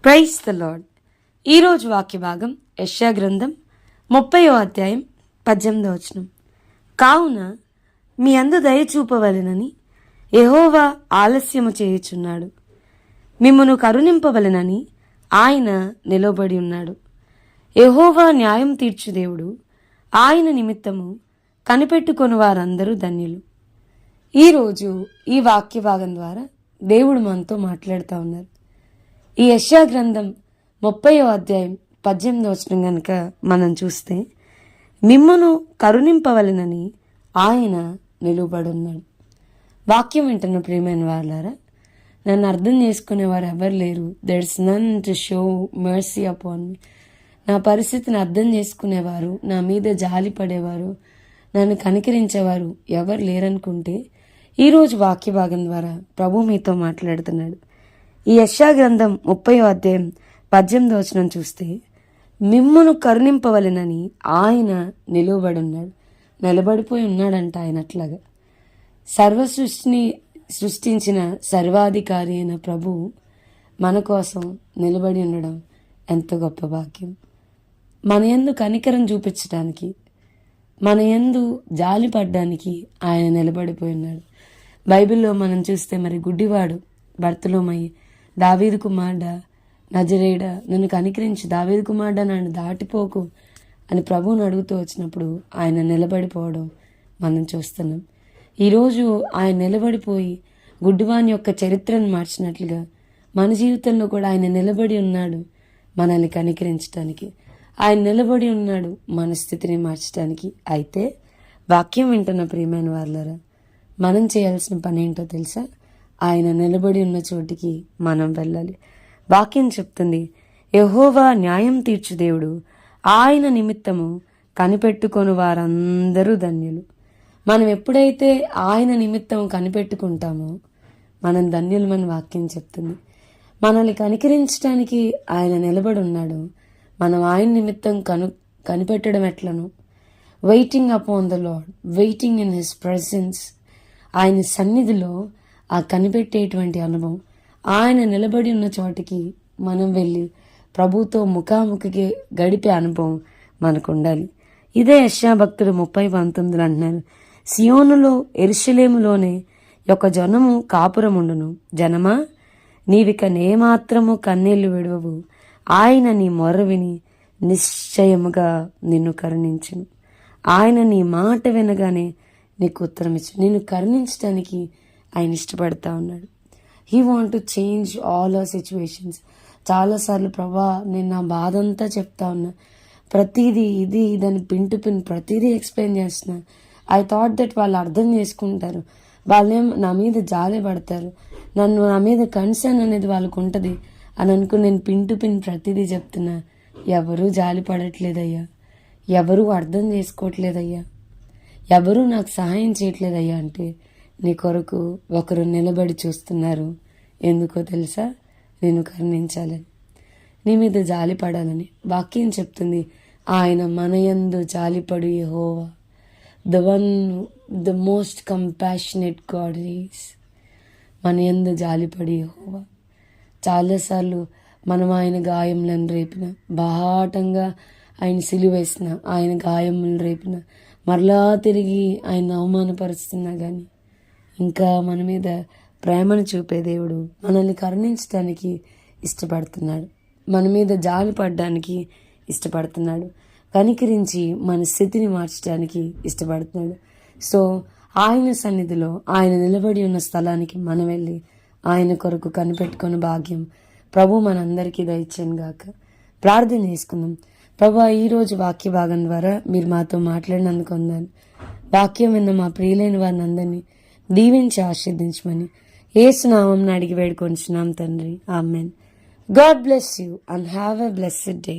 Praise the lord. ఈరోజు వాక్య భాగం యెషయా గ్రంథం 30వ అధ్యాయం 18వ వచనం. కావున మీ అందు దయ చూపవలెనని యెహోవా ఆలస్యము చేయుచున్నాడు, మిమ్మును కరుణింపవలెనని ఆయన నిలబడి ఉన్నాడు. యెహోవా న్యాయం తీర్చు దేవుడు, ఆయన నిమిత్తము కనిపెట్టుకొని వారందరూ ధన్యులు. ఈరోజు ఈ వాక్య భాగం ద్వారా దేవుడు మనతో మాట్లాడుతూ ఉన్నారు. ఈ యెషయా గ్రంథం 30వ అధ్యాయం 18వ వచనం కనుక మనం చూస్తే, మిమ్మును కరుణింపవలెనని ఆయన నిలువబడున్నాడు. వాక్యం వింటున్న ప్రియమైన వాళ్ళారా, నన్ను అర్థం చేసుకునేవారు ఎవరు లేరు. There is none to show mercy upon me. నా పరిస్థితిని అర్థం చేసుకునేవారు, నా మీద జాలి పడేవారు, నన్ను కనికరించేవారు ఎవరు లేరనుకుంటే, ఈరోజు వాక్య భాగం ద్వారా ప్రభు మీతో మాట్లాడుతున్నాడు. ఈ యెషయా గ్రంథం 30వ అధ్యాయం 18వ వచనం చూస్తే, మిమ్మును కరుణింపవలెనని ఆయన నిలువబడున్నాడు. నిలబడిపోయి ఉన్నాడంట ఆయన. అట్లాగా సర్వ సృష్టిని సృష్టించిన సర్వాధికారి అయిన ప్రభు మన కోసం నిలబడి ఉండడం ఎంత గొప్ప భాగ్యం. మన యందు కనికరం చూపించడానికి, మన యందు జాలి పడ్డానికి ఆయన నిలబడిపోయి ఉన్నాడు. బైబిల్లో మనం చూస్తే మరి గుడ్డివాడు బర్తలోమయి, దావీదు కుమారుడా నజరేయుడా నన్ను కనికరించి, దావీదు కుమారుడా నన్ను దాటిపోకు అని ప్రభువుని అడుగుతూ వచ్చినప్పుడు ఆయన నిలబడిపోవడం మనం చూస్తున్నాం. ఈరోజు ఆయన నిలబడిపోయి గుడ్డివాని యొక్క చరిత్రను మార్చినట్లుగా మన జీవితంలో కూడా ఆయన నిలబడి ఉన్నాడు మనల్ని కనికరించడానికి. ఆయన నిలబడి ఉన్నాడు మన స్థితిని మార్చడానికి. అయితే వాక్యం వింటున్న ప్రియమైన వాళ్ళరా, మనం చేయాల్సిన పని ఏంటో తెలుసా? ఆయన నిలబడి ఉన్న చోటికి మనం వెళ్ళాలి. వాక్యం చెప్తుంది, యెహోవా న్యాయం తీర్చు దేవుడు, ఆయన నిమిత్తము కనిపెట్టుకొని వారందరూ ధన్యులు. మనం ఎప్పుడైతే ఆయన నిమిత్తం కనిపెట్టుకుంటామో మనం ధన్యులమని వాక్యం చెప్తుంది. మనల్ని కనికరించడానికి ఆయన నిలబడి ఉన్నాడు. మనం ఆయన నిమిత్తం కనిపెట్టడం ఎట్లను? Waiting upon the lord, waiting in his presence. ఆయన సన్నిధిలో ఆ కనిపెట్టేటువంటి అనుభవం, ఆయన నిలబడి ఉన్న చోటికి మనం వెళ్ళి ప్రభుతో ముఖాముఖికి గడిపే అనుభవం మనకు ఉండాలి. ఇదే యెషయా భక్తుడు 30:19 అంటున్నారు, సియోనులో యెరూషలేములోనే ఒక జనము కాపురముండును. జనమా, నీవిక నేమాత్రము కన్నీళ్లు విడవవు, ఆయన నీ మొర్ర విని నిశ్చయముగా నిన్ను కరుణించును. ఆయన నీ మాట వినగానే నీకు ఉత్తరం ఇచ్చు. నిన్ను కరుణించడానికి ఆయన ఇష్టపడతా ఉన్నాడు. He want to change all our situations. చాలాసార్లు ప్రభా నేను నా బాధ అంతా చెప్తా ఉన్నా, ప్రతిదీ ఇది ఇదని పిన్ టు పిన్ ప్రతిదీ ఎక్స్ప్లెయిన్ చేస్తున్నా. ఐ థాట్ దట్ వాళ్ళు అర్థం చేసుకుంటారు, వాళ్ళేం నా మీద జాలి పడతారు, నా మీద కన్సర్న్ అనేది వాళ్ళకు ఉంటుంది అని అనుకుని నేను పిన్ టు పిన్ ప్రతిదీ చెప్తున్నా. ఎవరూ జాలి పడట్లేదయ్యా, ఎవరూ అర్థం చేసుకోవట్లేదయ్యా, ఎవరూ నాకు సహాయం చేయట్లేదయ్యా అంటే నీ కొరకు ఒకరు నిలబడి చూస్తున్నారు. ఎందుకో తెలుసా? నేను కరుణించాలని, నీ మీద జాలి పడాలని. వాక్యం చెప్తుంది, ఆయన మన యందు జాలిపడు యెహోవా, the most compassionate God is. మన యందు జాలిపడి యెహోవా. చాలాసార్లు మనం ఆయన గాయములను రేపిన, బాహాటంగా ఆయన సిలువేసిన, ఆయన గాయములను రేపిన, మరలా తిరిగి ఆయన అవమానపరుస్తున్నా కానీ ఇంకా మన మీద ప్రేమను చూపే దేవుడు మనల్ని కరుణించడానికి ఇష్టపడుతున్నాడు. మన మీద జాలి పడడానికి ఇష్టపడుతున్నాడు. కనికరించి మన స్థితిని మార్చడానికి ఇష్టపడుతున్నాడు. సో ఆయన సన్నిధిలో ఆయన నిలబడి ఉన్న స్థలానికి మనం వెళ్ళి ఆయన కొరకు కనిపెట్టుకున్న భాగ్యం ప్రభు మనందరికీ దయచేయను గాక. ప్రార్థన చేసుకుందాం. ప్రభు, ఈరోజు వాక్య భాగం ద్వారా మీరు మాతో మాట్లాడినందుకు వందనాలు. వాక్యం విన్న మా ప్రియులైన వారిని అందరినీ దీవించి ఆశీర్వదించమని యేసు నామమున అడిగి వేడుకొంచున్నాం తండ్రి. Amen. God bless you and have a blessed day.